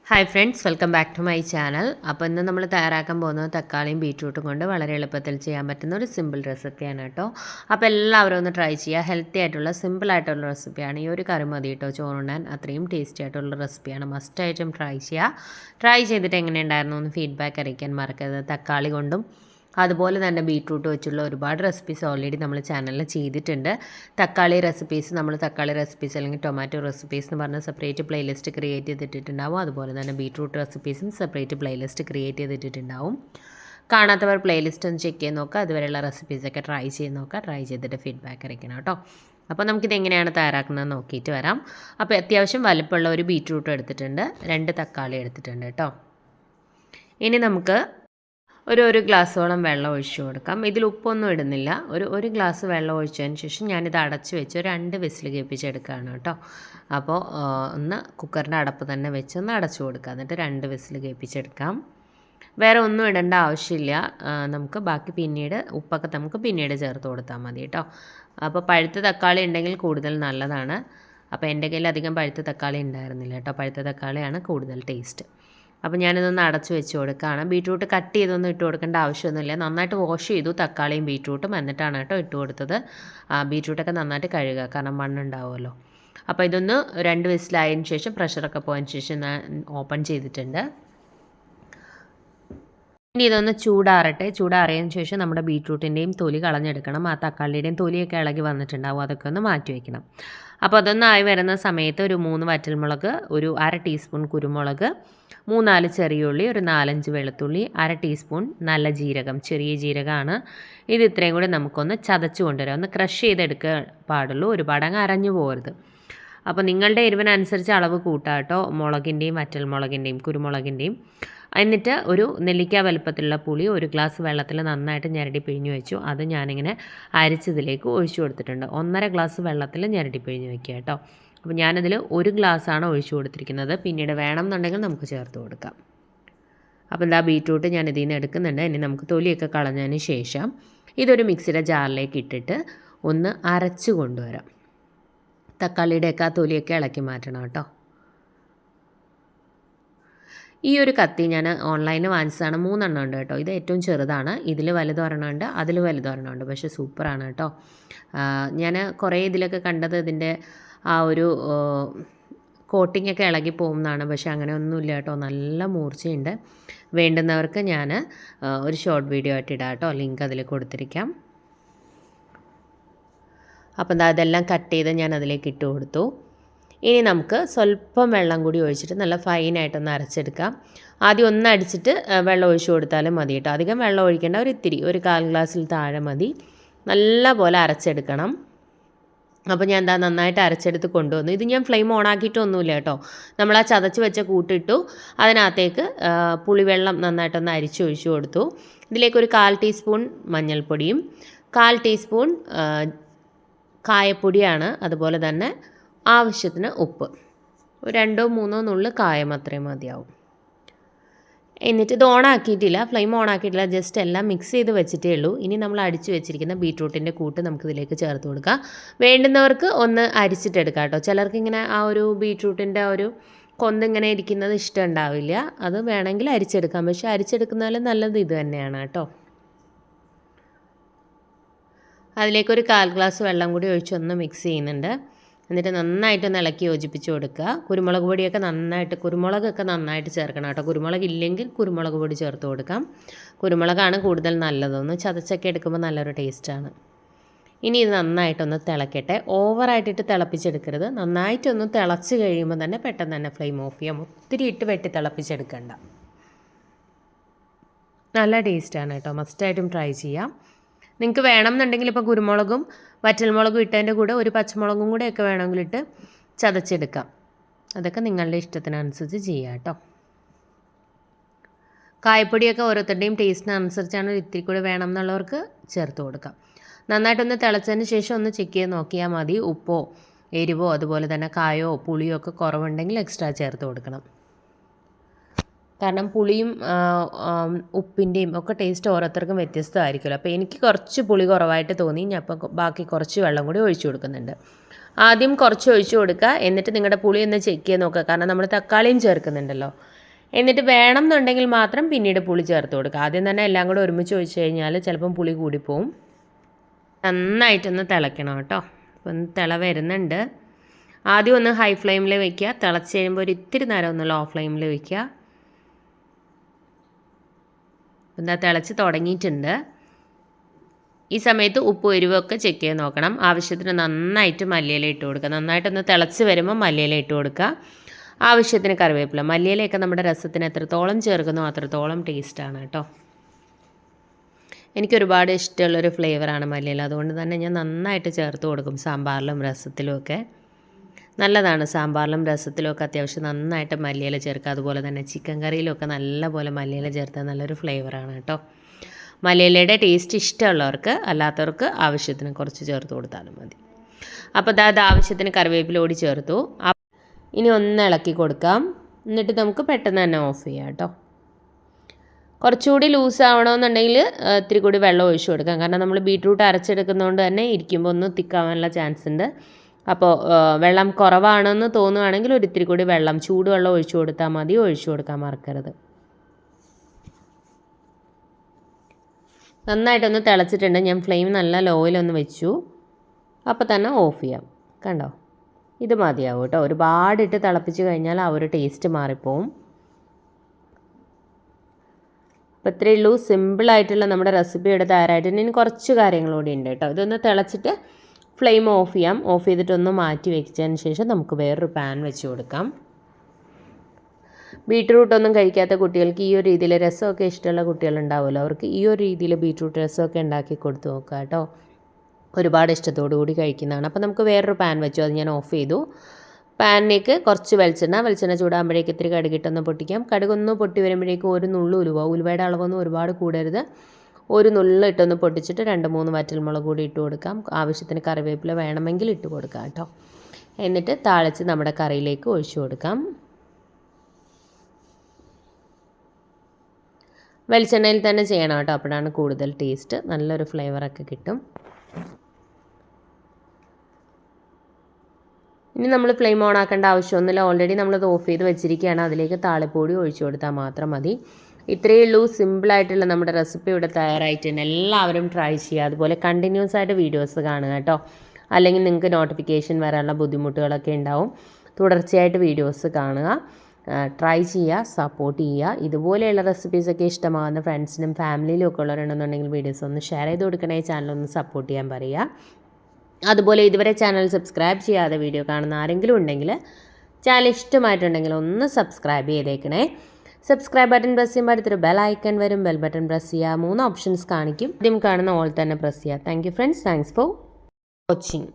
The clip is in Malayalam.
Hi friends, welcome back to my channel. അപ്പോൾ ഇന്ന് നമ്മൾ തയ്യാറാക്കാൻ പോകുന്നത് തക്കാളിയും ബീറ്റ്റൂട്ടും കൊണ്ട് വളരെ എളുപ്പത്തിൽ ചെയ്യാൻ പറ്റുന്ന ഒരു സിമ്പിൾ റെസിപ്പിയാണ് കേട്ടോ. അപ്പോൾ എല്ലാവരും ഒന്ന് ട്രൈ ചെയ്യുക. ഹെൽത്തി ആയിട്ടുള്ള സിമ്പിളായിട്ടുള്ള റെസിപ്പിയാണ്. ഈ ഒരു കറി മതി കേട്ടോ ചോറുണ്ണാൻ. അത്രയും ടേസ്റ്റി ആയിട്ടുള്ള റെസിപ്പിയാണ്. മസ്റ്റായിട്ടും ട്രൈ ചെയ്യുക. ട്രൈ ചെയ്തിട്ട് എങ്ങനെയുണ്ടായിരുന്നു എന്ന് ഫീഡ്ബാക്ക് അറിയിക്കാൻ മറക്കരുത്. തക്കാളി കൊണ്ടും അതുപോലെ തന്നെ ബീട്രൂട്ട് വെച്ചുള്ള ഒരുപാട് റെസിപ്പീസ് ഓൾറെഡി നമ്മൾ ചാനലിൽ ചെയ്തിട്ടുണ്ട്. തക്കാളി റെസിപ്പീസ് അല്ലെങ്കിൽ ടൊമാറ്റോ റെസിപ്പീസ് എന്ന് പറഞ്ഞ സെപ്പറേറ്റ് പ്ലേലിസ്റ്റ് ക്രിയേറ്റ് ചെയ്തിട്ടുണ്ടാവും. അതുപോലെ തന്നെ ബീട്രൂട്ട് റെസിപ്പീസും സെപ്പറേറ്റ് പ്ലേലിസ്റ്റ് ക്രിയേറ്റ് ചെയ്തിട്ടുണ്ടാവും. കാണാത്തവർ പ്ലേലിസ്റ്റ് ഒന്ന് ചെക്ക് ചെയ്ത് നോക്കുക. അതുവരെയുള്ള റെസിപ്പീസൊക്കെ ട്രൈ ചെയ്ത് നോക്കുക. ട്രൈ ചെയ്തിട്ട് ഫീഡ്ബാക്ക് അറിയിക്കണം കേട്ടോ. അപ്പോൾ നമുക്കിത് എങ്ങനെയാണ് തയ്യാറാക്കുന്നത് നോക്കിയിട്ട് വരാം. അപ്പോൾ അത്യാവശ്യം വലുപ്പമുള്ള ഒരു ബീട്രൂട്ട് എടുത്തിട്ടുണ്ട്, 2 തക്കാളി എടുത്തിട്ടുണ്ട് കേട്ടോ. ഇനി നമുക്ക് ഒരു ഗ്ലാസ്സോളം വെള്ളം ഒഴിച്ചു കൊടുക്കാം. ഇതിൽ ഉപ്പൊന്നും ഇടുന്നില്ല. ഒരു ഗ്ലാസ് വെള്ളം ഒഴിച്ചതിന് ശേഷം ഞാനിത് അടച്ച് വെച്ച് 2 വിസിൽ കേൾപ്പിച്ചെടുക്കുകയാണ് കേട്ടോ. അപ്പോൾ ഒന്ന് കുക്കറിൻ്റെ അടപ്പ് തന്നെ വെച്ച് ഒന്ന് അടച്ചു കൊടുക്കുക. എന്നിട്ട് 2 വിസിൽ കേൾപ്പിച്ചെടുക്കാം. വേറെ ഒന്നും ഇടേണ്ട ആവശ്യമില്ല. നമുക്ക് ബാക്കി ഉപ്പൊക്കെ നമുക്ക് പിന്നീട് ചേർത്ത് കൊടുത്താൽ മതി കേട്ടോ. അപ്പോൾ പഴുത്ത തക്കാളി ഉണ്ടെങ്കിൽ കൂടുതൽ നല്ലതാണ്. അപ്പോൾ എൻ്റെ കയ്യിൽ അധികം പഴുത്ത തക്കാളി ഉണ്ടായിരുന്നില്ല കേട്ടോ. പഴുത്ത തക്കാളിയാണ് കൂടുതൽ ടേസ്റ്റ്. അപ്പോൾ ഞാനിതൊന്ന് അടച്ചു വെച്ച് കൊടുക്കുകയാണ്. ബീട്രൂട്ട് കട്ട് ചെയ്തൊന്നും ഇട്ട് കൊടുക്കേണ്ട ആവശ്യമൊന്നുമില്ല. നന്നായിട്ട് വാഷ് ചെയ്തു തക്കാളിയും ബീട്രൂട്ടും, എന്നിട്ടാണ് കേട്ടോ ഇട്ട് കൊടുത്തത്. ബീട്രൂട്ടൊക്കെ നന്നായിട്ട് കഴുകുക, കാരണം മണ്ണുണ്ടാവുമല്ലോ. അപ്പോൾ ഇതൊന്ന് 2 വിസിലായതിന് ശേഷം പ്രഷറൊക്കെ പോയതിന് ശേഷം ഞാൻ ഓപ്പൺ ചെയ്തിട്ടുണ്ട്. ഇനി ഇതൊന്ന് ചൂടാറിയതിന് ശേഷം നമ്മുടെ ബീട്രൂട്ടിൻ്റെയും തൊലി കളഞ്ഞെടുക്കണം. ആ തക്കാളിയുടെയും തൊലിയൊക്കെ ഇളകി വന്നിട്ടുണ്ടാവും. അതൊക്കെ ഒന്ന് മാറ്റി വയ്ക്കണം. അപ്പോൾ അതൊന്നായി വരുന്ന സമയത്ത് ഒരു 3 വറ്റൽമുളക്, ഒരു 1/2 ടീസ്പൂൺ കുരുമുളക്, 3-4 ചെറിയ ഉള്ളി, ഒരു 4-5 വെളുത്തുള്ളി, 1/2 ടീസ്പൂൺ നല്ല ജീരകം, ചെറിയ ജീരകമാണ്. ഇത് ഇത്രയും കൂടി നമുക്കൊന്ന് ചതച്ച് കൊണ്ടുവരാം. ഒന്ന് ക്രഷ് ചെയ്തെടുക്കുക പാടുള്ളൂ, ഒരുപാട് അങ്ങ് അരഞ്ഞു പോകരുത്. അപ്പോൾ നിങ്ങളുടെ എരിവിനനുസരിച്ച് അളവ് കൂട്ടാം കേട്ടോ, മുളകിൻ്റെയും വറ്റൽമുളകിൻ്റെയും കുരുമുളകിൻ്റെയും. എന്നിട്ട് ഒരു നെല്ലിക്ക വലുപ്പത്തിലുള്ള പുളി 1 ഗ്ലാസ് വെള്ളത്തിൽ നന്നായിട്ട് ഞരടി പിഴിഞ്ഞ് വെച്ചു. അത് ഞാനിങ്ങനെ അരിച്ചതിലേക്ക് ഒഴിച്ചു കൊടുത്തിട്ടുണ്ട്. 1.5 ഗ്ലാസ് വെള്ളത്തിൽ ഞരടി പിഴിഞ്ഞ് വയ്ക്കുക കേട്ടോ. അപ്പോൾ ഞാനതിൽ 1 ഗ്ലാസ്സാണ് ഒഴിച്ചു കൊടുത്തിരിക്കുന്നത്. പിന്നീട് വേണം എന്നുണ്ടെങ്കിൽ നമുക്ക് ചേർത്ത് കൊടുക്കാം. അപ്പോൾ എന്താ ബീട്രൂട്ട് ഞാൻ ഇതിൽ നിന്ന് എടുക്കുന്നുണ്ട്. ഇനി നമുക്ക് തൊലിയൊക്കെ കളഞ്ഞതിന് ശേഷം ഇതൊരു മിക്സിയുടെ ജാറിലേക്ക് ഇട്ടിട്ട് ഒന്ന് അരച്ച് കൊണ്ടുവരാം. തക്കാളിയുടെയൊക്കെ ആ തൊലിയൊക്കെ ഇളക്കി മാറ്റണം കേട്ടോ. ഈ ഒരു കത്തി ഞാൻ ഓൺലൈനിൽ വാങ്ങിച്ചതാണ്. 3 എണ്ണം ഉണ്ട് കേട്ടോ. ഇത് ഏറ്റവും ചെറുതാണ്. ഇതിൽ വലുതൊരെണ്ണമുണ്ട്, അതിൽ വലുതൊരെണ്ണമുണ്ട്. പക്ഷേ സൂപ്പറാണ് കേട്ടോ. ഞാൻ കുറേ ഇതിലൊക്കെ കണ്ടത് ഇതിൻ്റെ ആ ഒരു കോട്ടിങ്ങൊക്കെ ഇളകി പോകുന്നതാണ്. പക്ഷേ അങ്ങനെ ഒന്നുമില്ല കേട്ടോ. നല്ല മൂർച്ചയുണ്ട്. വേണ്ടുന്നവർക്ക് ഞാൻ ഒരു ഷോർട്ട് വീഡിയോ ആയിട്ട് ഇടാം കേട്ടോ. ലിങ്ക് അതിൽ കൊടുത്തിരിക്കാം. അപ്പോൾ എന്താ ഇതെല്ലാം കട്ട് ചെയ്ത് ഞാൻ അതിലേക്ക് ഇട്ട് കൊടുത്തു. ഇനി നമുക്ക് സ്വല്പം വെള്ളം കൂടി ഒഴിച്ചിട്ട് നല്ല ഫൈനായിട്ടൊന്ന് അരച്ചെടുക്കാം. ആദ്യം ഒന്ന് അടിച്ചിട്ട് വെള്ളം ഒഴിച്ചു കൊടുത്താലും മതി കേട്ടോ. അധികം വെള്ളം ഒഴിക്കേണ്ട, ഒരു 1/4 ഗ്ലാസ്സിൽ താഴെ മതി. നല്ല പോലെ അരച്ചെടുക്കണം. അപ്പോൾ ഞാൻ എന്താ നന്നായിട്ട് അരച്ചെടുത്ത് കൊണ്ടുവന്നു. ഇത് ഞാൻ ഫ്ലെയിം ഓൺ ആക്കിയിട്ടൊന്നുമില്ല കേട്ടോ. നമ്മൾ ആ ചതച്ച് വെച്ച കൂട്ടിട്ടു. അതിനകത്തേക്ക് പുളിവെള്ളം നന്നായിട്ടൊന്ന് അരിച്ചൊഴിച്ചു കൊടുത്തു. ഇതിലേക്ക് ഒരു 1/4 ടീസ്പൂൺ മഞ്ഞൾപ്പൊടിയും 1/4 ടീസ്പൂൺ കായപ്പൊടിയാണ്. അതുപോലെ തന്നെ ആവശ്യത്തിന് ഉപ്പ്, 2-3 നുള്ള് കായം അത്രയും മതിയാവും. എന്നിട്ട് ഇത് ഓണാക്കിയിട്ടില്ല, ഫ്ലെയിം ഓണാക്കിയിട്ടില്ല, ജസ്റ്റ് എല്ലാം മിക്സ് ചെയ്ത് വെച്ചിട്ടേ ഉള്ളൂ. ഇനി നമ്മൾ അടിച്ച് വെച്ചിരിക്കുന്ന ബീട്രൂട്ടിൻ്റെ കൂട്ട് നമുക്കിതിലേക്ക് ചേർത്ത് കൊടുക്കാം. വേണ്ടുന്നവർക്ക് ഒന്ന് അരിച്ചിട്ടെടുക്കാം കേട്ടോ. ചിലർക്ക് ഇങ്ങനെ ആ ഒരു ബീട്രൂട്ടിൻ്റെ ഒരു കൊന്തിങ്ങനെ ഇരിക്കുന്നത് ഇഷ്ടം ഉണ്ടാവില്ല. അത് വേണമെങ്കിൽ അരിച്ചെടുക്കാം. പക്ഷേ അരിച്ചെടുക്കുന്നതിൽ നല്ലത് ഇത് തന്നെയാണ് കേട്ടോ. അതിലേക്കൊരു 1/4 ഗ്ലാസ് വെള്ളം കൂടി ഒഴിച്ചൊന്ന് മിക്സ് ചെയ്യുന്നുണ്ട്. എന്നിട്ട് നന്നായിട്ടൊന്ന് ഇളക്കി യോജിപ്പിച്ച് കൊടുക്കുക. കുരുമുളകൊക്കെ നന്നായിട്ട് ചേർക്കണം കേട്ടോ. കുരുമുളക് ഇല്ലെങ്കിൽ കുരുമുളക് പൊടി ചേർത്ത് കൊടുക്കാം. കുരുമുളകാണ് കൂടുതൽ നല്ലതൊന്ന് ചതച്ചൊക്കെ എടുക്കുമ്പോൾ നല്ലൊരു ടേസ്റ്റാണ്. ഇനി ഇത് നന്നായിട്ടൊന്ന് തിളക്കട്ടെ. ഓവറായിട്ടിട്ട് തിളപ്പിച്ചെടുക്കരുത്. നന്നായിട്ടൊന്ന് തിളച്ച് കഴിയുമ്പോൾ തന്നെ പെട്ടെന്ന് തന്നെ ഫ്ലെയിം ഓഫ് ചെയ്യാം. ഒത്തിരി ഇട്ട് വെട്ടി തിളപ്പിച്ചെടുക്കണ്ട. നല്ല ടേസ്റ്റാണ് കേട്ടോ. മസ്റ്റായിട്ടും ട്രൈ ചെയ്യാം. നിങ്ങൾക്ക് വേണമെന്നുണ്ടെങ്കിൽ ഇപ്പോൾ കുരുമുളകും വറ്റൽമുളകും ഇട്ടതിൻ്റെ കൂടെ ഒരു പച്ചമുളകും കൂടെ ഒക്കെ വേണമെങ്കിലിട്ട് ചതച്ചെടുക്കാം. അതൊക്കെ നിങ്ങളുടെ ഇഷ്ടത്തിനനുസരിച്ച് ചെയ്യാം കേട്ടോ. കായപ്പൊടിയൊക്കെ ഓരോരുത്തരുടെയും ടേസ്റ്റിനനുസരിച്ചാണ്. ഇത്തിരി കൂടെ വേണം എന്നുള്ളവർക്ക് ചേർത്ത് കൊടുക്കാം. നന്നായിട്ടൊന്ന് തിളച്ചതിന് ശേഷം ഒന്ന് ചെക്ക് ചെയ്ത് നോക്കിയാൽ മതി. ഉപ്പോ എരിവോ അതുപോലെ തന്നെ കായോ പുളിയോ ഒക്കെ കുറവുണ്ടെങ്കിൽ എക്സ്ട്രാ ചേർത്ത് കൊടുക്കണം. കാരണം പുളിയും ഉപ്പിൻ്റെയും ഒക്കെ ടേസ്റ്റ് ഓരോരുത്തർക്കും വ്യത്യസ്തമായിരിക്കുമല്ലോ. അപ്പോൾ എനിക്ക് കുറച്ച് പുളി കുറവായിട്ട് തോന്നി. ഞാൻ അപ്പോൾ ബാക്കി കുറച്ച് വെള്ളം കൂടി ഒഴിച്ചു കൊടുക്കുന്നുണ്ട്. ആദ്യം കുറച്ച് ഒഴിച്ചു കൊടുക്കുക. എന്നിട്ട് നിങ്ങളുടെ പുളി ഒന്ന് ചെക്ക് ചെയ്ത് നോക്കുക. കാരണം നമ്മൾ തക്കാളിയും ചേർക്കുന്നുണ്ടല്ലോ. എന്നിട്ട് വേണം എന്നുണ്ടെങ്കിൽ മാത്രം പിന്നീട് പുളി ചേർത്ത് കൊടുക്കുക. ആദ്യം തന്നെ എല്ലാം കൂടെ ഒരുമിച്ച് ഒഴിച്ച് കഴിഞ്ഞാൽ ചിലപ്പം പുളി കൂടിപ്പോവും. നന്നായിട്ടൊന്ന് തിളയ്ക്കണം കേട്ടോ. അപ്പം തിള വരുന്നുണ്ട്. ആദ്യം ഒന്ന് ഹൈ ഫ്ലെയിമിൽ വയ്ക്കുക. തിളച്ച് കഴിയുമ്പോൾ ഒരു ഇത്തിരി നേരം ഒന്ന് ലോ ഫ്ലെയിമിൽ വയ്ക്കുക. എന്താ തിളച്ച് തുടങ്ങിയിട്ടുണ്ട്. ഈ സമയത്ത് ഉപ്പ് എരിവൊക്കെ ചെക്ക് ചെയ്ത് നോക്കണം. ആവശ്യത്തിന് നന്നായിട്ട് മല്ലിയില ഇട്ട് കൊടുക്കുക. നന്നായിട്ടൊന്ന് തിളച്ച് വരുമ്പോൾ മല്ലിയില ഇട്ട് കൊടുക്കുക. ആവശ്യത്തിന് കറിവേപ്പില. മല്ലിയിലയൊക്കെ നമ്മുടെ രസത്തിന് എത്രത്തോളം ചേർക്കുന്നോ അത്രത്തോളം ടേസ്റ്റാണ് കേട്ടോ. എനിക്കൊരുപാട് ഇഷ്ടമുള്ളൊരു ഫ്ലേവറാണ് മല്ലിയില. അതുകൊണ്ട് തന്നെ ഞാൻ നന്നായിട്ട് ചേർത്ത് കൊടുക്കും സാമ്പാറിലും രസത്തിലും ഒക്കെ. നല്ലതാണ് സാമ്പാറിലും രസത്തിലും ഒക്കെ അത്യാവശ്യം നന്നായിട്ട് മല്ലിയില ചേർക്കുക. അതുപോലെ തന്നെ ചിക്കൻ കറിയിലൊക്കെ നല്ലപോലെ മല്ലിയില ചേർത്താൽ നല്ലൊരു ഫ്ലേവറാണ് കേട്ടോ. മല്ലിയിലയുടെ ടേസ്റ്റ് ഇഷ്ടമുള്ളവർക്ക്, അല്ലാത്തവർക്ക് ആവശ്യത്തിന് കുറച്ച് ചേർത്ത് കൊടുത്താലും മതി. അപ്പോൾ അത് ആവശ്യത്തിന് കറിവേപ്പില കൂടി ചേർത്തു. ഇനി ഒന്ന് ഇളക്കി കൊടുക്കാം. എന്നിട്ട് നമുക്ക് പെട്ടെന്ന് തന്നെ ഓഫ് ചെയ്യാം കേട്ടോ. കുറച്ചുകൂടി ലൂസ് ആവണമെന്നുണ്ടെങ്കിൽ ഇത്തിരി കൂടി വെള്ളം ഒഴിച്ചു കൊടുക്കാം. കാരണം നമ്മൾ ബീട്രൂട്ട് അരച്ചെടുക്കുന്നതുകൊണ്ട് തന്നെ ഇരിക്കുമ്പോൾ ഒന്ന് തിക്കാവാനുള്ള ചാൻസ് ഉണ്ട്. അപ്പോൾ വെള്ളം കുറവാണെന്ന് തോന്നുകയാണെങ്കിൽ ഒരു ഇത്തിരി കൂടി വെള്ളം, ചൂടുവെള്ളം ഒഴിച്ചു കൊടുത്താൽ മതി. ഒഴിച്ചു കൊടുക്കാൻ മറക്കരുത്. നന്നായിട്ടൊന്ന് തിളച്ചിട്ടുണ്ട്. ഞാൻ ഫ്ലെയിം നല്ല ലോയിലൊന്ന് വെച്ചു. അപ്പോൾ തന്നെ ഓഫ് ചെയ്യാം. കണ്ടോ, ഇത് മതിയാവും കേട്ടോ. ഒരുപാടിട്ട് തിളപ്പിച്ച് കഴിഞ്ഞാൽ ആ ഒരു ടേസ്റ്റ് മാറിപ്പോവും. അപ്പോൾ ഇത്രയേ ഉള്ളൂ. സിമ്പിളായിട്ടുള്ള നമ്മുടെ റെസിപ്പി ഇവിടെ തയ്യാറായിട്ടുണ്ട്. ഇനി കുറച്ച് കാര്യങ്ങളൂടെ ഉണ്ട് കേട്ടോ. ഇതൊന്ന് തിളച്ചിട്ട് ഫ്ലെയിം ഓഫ് ചെയ്യാം. ഓഫ് ചെയ്തിട്ടൊന്ന് മാറ്റി വെച്ചതിന് ശേഷം നമുക്ക് വേറൊരു പാൻ വെച്ച് കൊടുക്കാം. ബീട്രൂട്ടൊന്നും കഴിക്കാത്ത കുട്ടികൾക്ക് ഈ ഒരു രീതിയിൽ, രസമൊക്കെ ഇഷ്ടമുള്ള കുട്ടികളുണ്ടാവുമല്ലോ, അവർക്ക് ഈ ഒരു രീതിയിൽ ബീട്രൂട്ട് രസമൊക്കെ ഉണ്ടാക്കി കൊടുത്ത് നോക്കുക കേട്ടോ. ഒരുപാട് ഇഷ്ടത്തോടു കൂടി കഴിക്കുന്നതാണ്. അപ്പോൾ നമുക്ക് വേറൊരു പാൻ വെച്ചു. അത് ഞാൻ ഓഫ് ചെയ്തു. പാനിലേക്ക് കുറച്ച് വെളിച്ചെണ്ണ ചൂടാകുമ്പോഴേക്ക് ഇത്തിരി കടുകിട്ടൊന്ന് പൊട്ടിക്കാം. കടുകൊന്ന് പൊട്ടി വരുമ്പോഴേക്കും ഒരു നുള്ളു ഉലുവയുടെ അളവൊന്നും ഒരുപാട് കൂടരുത്. ഒരു നുള്ളു ഇട്ടൊന്ന് പൊട്ടിച്ചിട്ട് 2-3 വറ്റൽമുളക് കൂടി ഇട്ട് കൊടുക്കാം. ആവശ്യത്തിന് കറിവേപ്പില വേണമെങ്കിൽ ഇട്ട് കൊടുക്കാം കേട്ടോ. എന്നിട്ട് താളിച്ച് നമ്മുടെ കറിയിലേക്ക് ഒഴിച്ചു കൊടുക്കാം. വെളിച്ചെണ്ണയിൽ തന്നെ ചെയ്യണം കേട്ടോ. അപ്പോഴാണ് കൂടുതൽ ടേസ്റ്റ്, നല്ലൊരു ഫ്ലേവറൊക്കെ കിട്ടും. ഇനി നമ്മൾ ഫ്ലെയിം ഓൺ ആക്കേണ്ട ആവശ്യമൊന്നുമില്ല. ഓൾറെഡി നമ്മളത് ഓഫ് ചെയ്ത് വെച്ചിരിക്കുകയാണ്. അതിലേക്ക് താളിപ്പൊടി ഒഴിച്ചു കൊടുത്താൽ മാത്രം മതി. ഇത്രയേ ഉള്ളൂ. സിമ്പിളായിട്ടുള്ള നമ്മുടെ റെസിപ്പി ഇവിടെ തയ്യാറായിട്ടുണ്ട്. എല്ലാവരും ട്രൈ ചെയ്യുക. അതുപോലെ കണ്ടിന്യൂസ് ആയിട്ട് വീഡിയോസ് കാണുക കേട്ടോ. അല്ലെങ്കിൽ നിങ്ങൾക്ക് നോട്ടിഫിക്കേഷൻ വരാനുള്ള ബുദ്ധിമുട്ടുകളൊക്കെ ഉണ്ടാവും. തുടർച്ചയായിട്ട് വീഡിയോസ് കാണുക, ട്രൈ ചെയ്യുക, സപ്പോർട്ട് ചെയ്യുക. ഇതുപോലെയുള്ള റെസിപ്പീസൊക്കെ ഇഷ്ടമാകുന്ന ഫ്രണ്ട്സിനും ഫാമിലിയിലും ഒക്കെ ഉള്ളവരുണ്ടെന്നുണ്ടെങ്കിൽ വീഡിയോസ് ഒന്ന് ഷെയർ ചെയ്ത് കൊടുക്കണേ. ചാനലൊന്ന് സപ്പോർട്ട് ചെയ്യാൻ പറയുക. അതുപോലെ ഇതുവരെ ചാനൽ സബ്സ്ക്രൈബ് ചെയ്യാതെ വീഡിയോ കാണുന്ന ആരെങ്കിലും ഉണ്ടെങ്കിൽ ചാനൽ ഇഷ്ടമായിട്ടുണ്ടെങ്കിൽ ഒന്ന് സബ്സ്ക്രൈബ് ചെയ്തേക്കണേ. സബ്സ്ക്രൈബ് ബട്ടൺ പ്രസ് ചെയ്യുമ്പോൾ അടുത്തൊരു ബെൽ ഐക്കൺ വരും. ബെൽ ബട്ടൺ പ്രസ് ചെയ്യുക. 3 ഓപ്ഷൻസ് കാണിക്കും. ആദ്യം കാണുന്ന ഓൾ തന്നെ പ്രസ് ചെയ്യുക. Thank you friends. Thanks for watching.